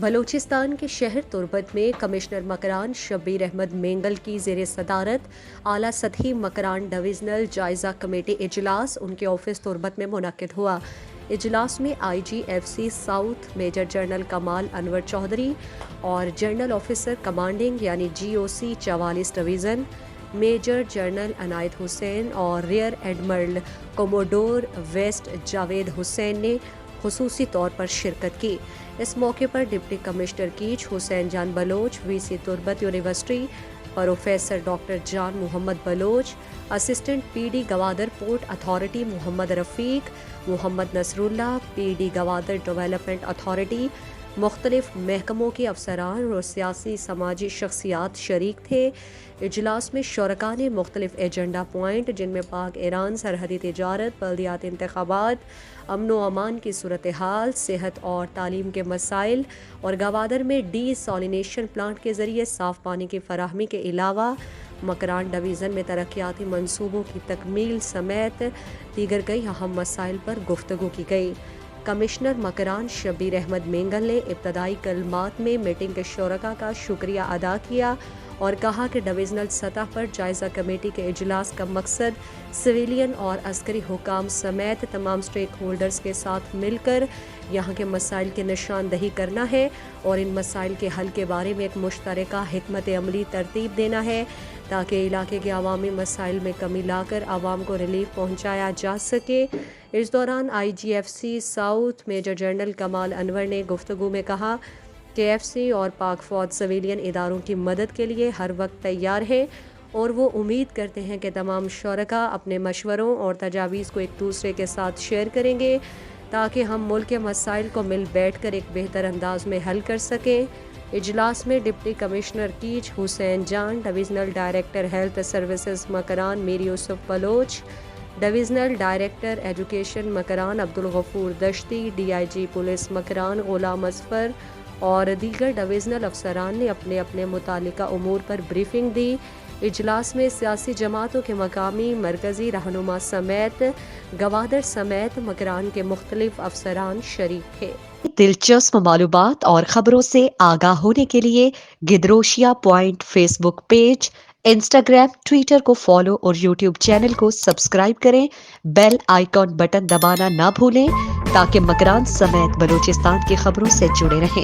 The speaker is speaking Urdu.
بلوچستان کے شہر تربت میں کمشنر مکران شبیر احمد مینگل کی زیر صدارت اعلیٰ سطحی مکران ڈویژنل جائزہ کمیٹی اجلاس ان کے آفس تربت میں منعقد ہوا۔ اجلاس میں I G F C south major general Kamal Anwar Chaudhry اور جنرل آفیسر کمانڈنگ یعنی G O C 44 division major general Inayat Hussain اور rear admiral commodore west Javed Hussain نے خصوصی طور پر شرکت کی۔ اس موقع پر deputy commissioner Kech Hussain Jan Baloch, V C Turbat university professor doctor Jan Muhammad Baloch, assistant P D Gwadar port authority Muhammad Rafiq, Muhammad نصر اللہ، پی ڈی گوادر ڈیولپمنٹ اتھارٹی، مختلف محکموں کے افسران اور سیاسی سماجی شخصیات شریک تھے۔ اجلاس میں شرکاء نے مختلف ایجنڈا پوائنٹ جن میں پاک ایران سرحدی تجارت، بلدیاتی انتخابات، امن و امان کی صورتحال، صحت اور تعلیم کے مسائل اور گوادر میں ڈی سالینیشن پلانٹ کے ذریعے صاف پانی کی فراہمی کے علاوہ مکران ڈویژن میں ترقیاتی منصوبوں کی تکمیل سمیت دیگر کئی اہم مسائل پر گفتگو کی گئی۔ کمشنر مکران شبیر احمد مینگل نے ابتدائی کلمات میں میٹنگ کے شرکاء کا شکریہ ادا کیا اور کہا کہ ڈویژنل سطح پر جائزہ کمیٹی کے اجلاس کا مقصد سویلین اور عسکری حکام سمیت تمام سٹیک ہولڈرز کے ساتھ مل کر یہاں کے مسائل کی نشاندہی کرنا ہے اور ان مسائل کے حل کے بارے میں ایک مشترکہ حکمت عملی ترتیب دینا ہے تاکہ علاقے کے عوامی مسائل میں کمی لا کر عوام کو ریلیف پہنچایا جا سکے۔ اس دوران I G F C south major general Kamal Anwar نے گفتگو میں کہا کہ ایف سی اور پاک فوج سویلین اداروں کی مدد کے لیے ہر وقت تیار ہے اور وہ امید کرتے ہیں کہ تمام شرکاء اپنے مشوروں اور تجاویز کو ایک دوسرے کے ساتھ شیئر کریں گے تاکہ ہم ملک کے مسائل کو مل بیٹھ کر ایک بہتر انداز میں حل کر سکیں۔ اجلاس میں deputy commissioner Kech Hussain Jan, divisional director health services Makran Mir Yousuf Baloch, divisional director education Makran Abdul Ghafoor Dashti, D I G police Makran Ghulam Azfar اور دیگر ڈویژنل افسران نے اپنے اپنے متعلقہ امور پر بریفنگ دی۔ اجلاس میں سیاسی جماعتوں کے مقامی مرکزی رہنما سمیت گوادر سمیت مکران کے مختلف افسران شریک تھے۔ دلچسپ معلومات اور خبروں سے آگاہ ہونے کے لیے Gadrosia point Facebook page, Instagram, Twitter کو فالو اور یوٹیوب چینل کو سبسکرائب کریں۔ بیل آئیکن بٹن دبانا نہ بھولیں تاکہ مکران سمیت بلوچستان کی خبروں سے جڑے رہیں۔